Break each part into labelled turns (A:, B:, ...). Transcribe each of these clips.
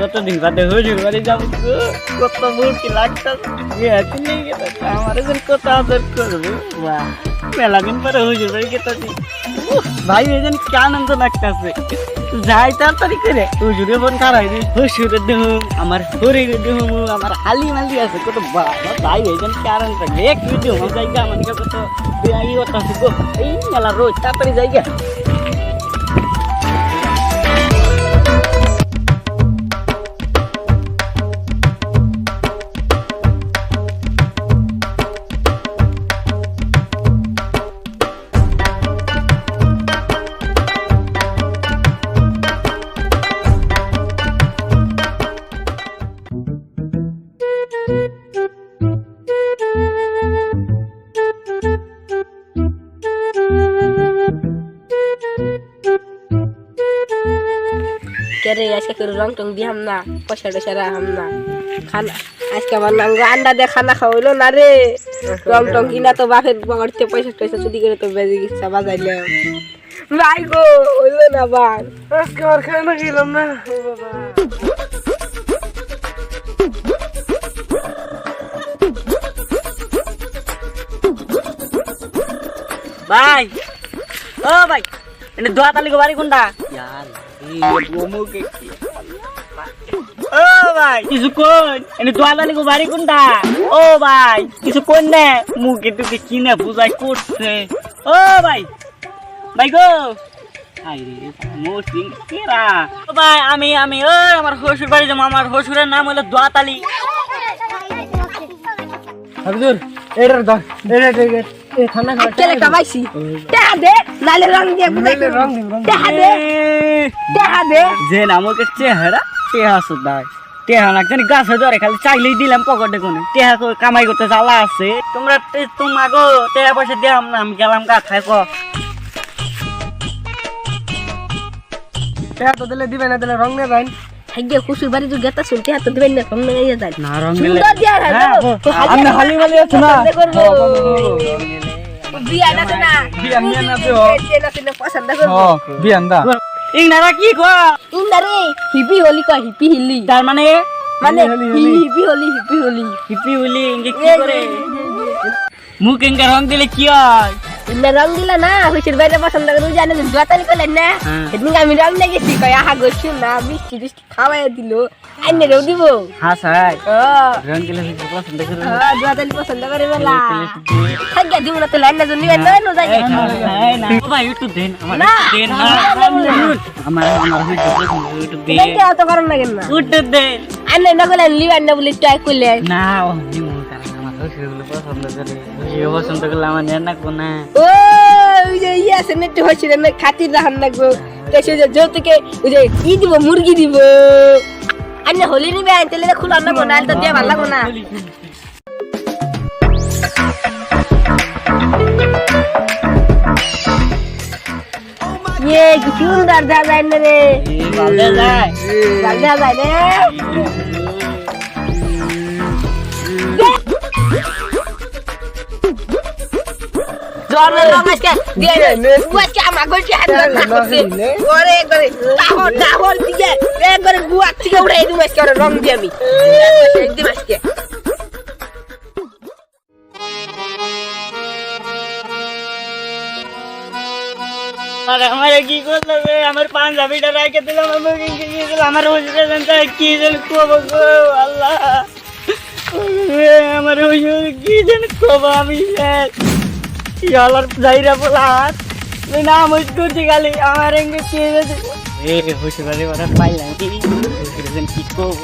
A: কতদিন বাদে হুজুর বাড়ি যাবো কত বুকি লাগতেছে আমার কত আদর করবো মেলা দিন পরে হুজুর বাড়ি গেতেছি ভাই এজন কি আনন্দ লাগতেছে যাই তাড়াতাড়ি করে হুজুরে বোন খারাই হুজুরের দেহুম আমার শরীরের দেহুম আমার হালি মালি আছে কত ভাই এজন কি আনন্দ একটু দেহুম জায়গা আমার কত এই কথা এই মেলা রোজ তাড়াতাড়ি জায়গা
B: रे आजके कर रंग टंग दी हम ना पछा डछरा हम ना खाना आजके मन नांग अंडा दे खाना खावलो ना रे रंग टंग किना तो बाफे बगड़ते पैसा पैसा चुदी करे तो बेजी की बाजाइले भाई गो ओइलो ना बार आजके और खाना खिलाम ना ओ बाबा
A: भाई ओ भाई एने दुआ ताली को बारी कुंडा यार ও ভাই কিছু কোন এনে দোয়ালালি গো বাড়ি কোনটা ও ভাই কিছু কোন না মুখে টুকে কিনে বুঝাই করছে ও ভাই ভাই গো আইরে মোটিং কেরা ও ভাই আমি ও আমার শ্বশুর বাড়ি যাবো আমার শ্বশুরের নাম হলো দোয়াতালি
C: হুজুর এটার দাও এটা এ খানা খা
B: কেলে কামাইছি টাকা দে নালে রং দিয়ে বুঝাই
C: রং দিন
B: টাকা দে
A: যে নামকে চেহারা টেহা সুদাই টেহা না জানি গাছে ধরে খালি চাইলেই দিলাম পকেটে কোনে টেহা কামাই করতে জ্বালা আছে তোমরা তোমাগো টেহা পয়সা দিলাম না আমি গেলাম গা খাই ক
C: টাকা তো দিবে না দিলে রং নে যাই
B: হাইগে খুশি বাড়ি তো গেতা শুনতে হাত দিবেন না রং নিয়ে যায়
A: না রং নিলে
B: সুন্দর দিয়া
C: আমি হালি মালি আছে না
B: করব বিয়া না না
C: বিয়া নিয়ে না তো
B: না পছন্দ করব
C: বিয়ান দা
A: ইংনারা কি কো
B: ইন্দারে হিপি হোলি কয় হিপি হিলি
A: তার মানে
B: হিপি হোলি
A: হিপি হলি ইংকে কি করে মুখ ইংকে রং দিলে কি হয়
B: ইন্না রং দিলা না খুশির বাইরে পছন্দ করে জানেন দোয়াতালি কইলেন না এদিন আমি রং নিয়ে গেছি কয় আহা গছি না মিষ্টি মিষ্টি খাওয়াই দিল আইনে রেও দিব
A: হ্যাঁ স্যার রং দিলে পছন্দ করে
B: দোয়াতালি পছন্দ করে মেলা হাইগে দিব না তো লাইন না জন্য না যাই
A: না ভাই একটু দেন আমার দেন না আমার একটু দেন
B: দেখে তো করেন না কেন
A: একটু দেন
B: আইনে না গলেন লিবান না বলি ট্রাই কইলে
A: না ও নিমু কারণ আমার হইছে পছন্দ করে পছন্দ করলে আমার নেন না কোনা
B: ও যে ইয়াছে নেট হইছে না খাতির রাখান লাগবো কেসে যে যৌতুকে ওই যে ই দিব মুরগি দিব আন্নে হলি নিবে আনতে খুলা না বানাল তো দিয়া ভালো লাগো না ये কি সুন্দর যায় না রে
A: ভালো যায়
B: রে জর্নাল নমস্কার দিয়ে গুয়াকে আমার গলটি হাত করতে ওরে করে তাহর দিকে একবারে গুয়া থেকে উড়াই দিমু আজকে ওরে রং দিয়ে আমি একদম আজকে
A: আরে আমার কি করতে হবে আমার পাঞ্জাবিটা রাখে দিলাম আমাকে কি দিলাম আমার হুজুরে জানতে কি যেন কব গো আল্লাহ আমার হুজুর কি যেন কব আমি ইয়ালার যাইরা বলাত না মুজকু দিগালি আমার এঙ্গে কি যেন এ হুজুর বাড়ি ওরা পাইলাম কি হুজুর যেন কি কব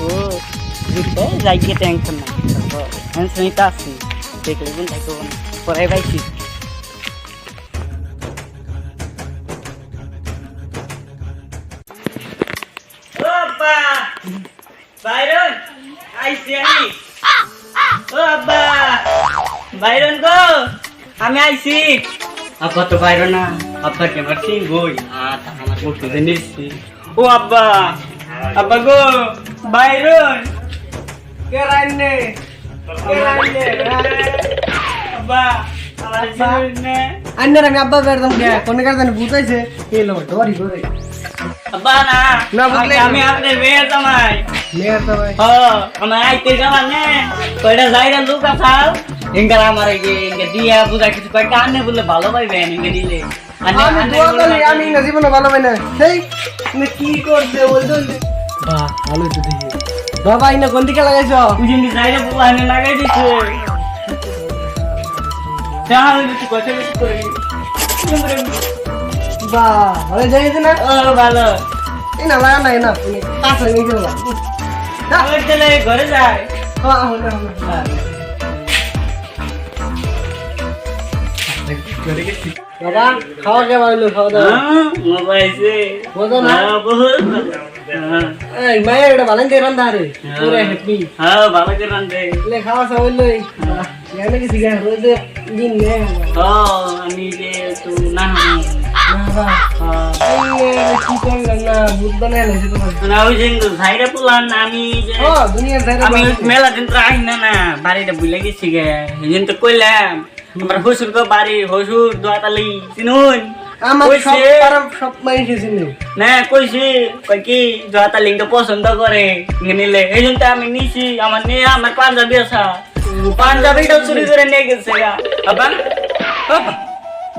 A: দিতে যাইকে টেনশন না টেনশন নিতে আসি দেখলে কোন থাকো পরে বাইছি বাইরন আইছি আমি ও আব্বা বাইরন গো আমি আইছি আব্বা তো বাইরন না আব্বা কে মারছি গই আমার ওষুধ এনেছি ও আব্বা আব্বা গো বাইরন কে রাইনে আব্বা আমার চিনুন না
C: আন্নার আমি আব্বা বেরদাম কে কোন কার জানি বুঝাইছে এলো ডরি করে
A: আব্বা না
C: না, বুঝলে
A: আমি আপনার মেয়ে জামাই
C: মেয়ের তো ভাই
A: আমার আইতে গেলাম না কয়টা জায়গা লোক আসাল ইঙ্গার আমার ইঙ্গে দিয়া বুঝা কিছু কয়েকটা আনে বললে ভালো পাইবেন ইঙ্গে দিলে
C: আমি দোয়া করি আমি না জীবনে ভালো পাই না সেই তুমি কি করছে বলছো বাহ ভালো তো দেখি বাবা ইনা কোন দিকে লাগাইছো
A: বুঝিনি জায়গা বুলানে লাগাই দিছে তাহলে কিছু কথা কিছু করে
C: বাহ ভালো যাইছে না
A: ভালো
C: এই না লাগা নাই না পাঁচ হয়ে গেল
A: আমার চলে ঘরে যায়
C: হ্যাঁ হ্যাঁ বাবা খাওয়া কে বাড়লো খাওয়া দাওয়া
A: মোবাইছে
C: বোঝো না
A: বহুত
C: এই মায়ের এটা বানাই দিয়ে রান্না রে পুরো হ্যাপি
A: হ্যাঁ ভালো করে রান্ধে
C: লে খাওয়া সব হইলো এখানে কি শিখা রোজ দিন নে
A: আমি যে তো না
C: বাবা কি করলাম না ভূত বানাই লাইছে তোমার
A: না ওই যে ভাইরা পুলান আমি যে
C: ও দুনিয়ার ধারে
A: আমি মেলা দিন তো আই না না বাড়িটা ভুলে গেছি গে এই তো কইলাম আমার শ্বশুর গো বাড়ি শ্বশুর দোয়াতালি চিনুন
C: আমার সব
A: কইছে
C: পারাম সব মাইছে চিনি
A: না কইছি কই কি দোয়াতালিটা পছন্দ করে নিলে এই জন্য আমি নিছি আমার নিয়ে আমার পাঞ্জাবি আছে পাঞ্জাবিটা চুরি করে নিয়ে গেছে গা আবার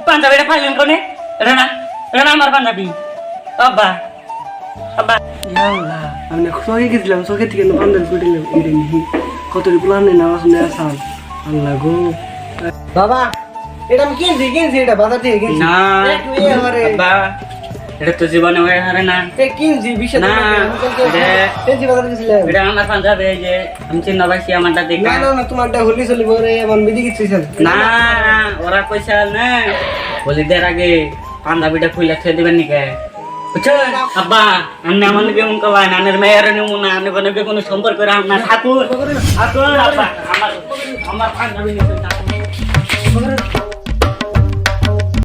A: পাঞ্জাবিটা ফাইলেন কোনে রানা রানা আমার পাঞ্জাবি আব্বা আব্বা
C: ইয়াল্লা আমি চোখে গেছিলাম চোখে থেকে বান্ধব ফুটিলাম এটা নিহি কত প্লান না শুনে আসাম আল্লাহ গো বাবা এটা আমি কিনছি এটা বাজার থেকে কিনছি
A: না
C: একটু এ হরে
A: আব্বা এটা তো জীবনে হয়ে হারে না
C: এ কিনছি বিশাল
A: না,
C: কিনছি বাজার গেছিলাম
A: এটা আমার পাঞ্জাবি এই যে আমি চিন্তা পাইছি আমারটা
C: না
A: দেখা
C: না না তোমারটা হলি চলিব রে এমন বিধি কিছু
A: না ওরা কইছে না বলি দের আগে পাঞ্জাবিটা খুলে ছেড়ে দিবেন নিকে বুঝছেন আব্বা আমি আমার লগে মন কবাই নানের মেয়ের নিমু না আমি কোনো সম্পর্ক রাখ না ঠাকুর ঠাকুর আব্বা আমার আমার পাঞ্জাবি নিতে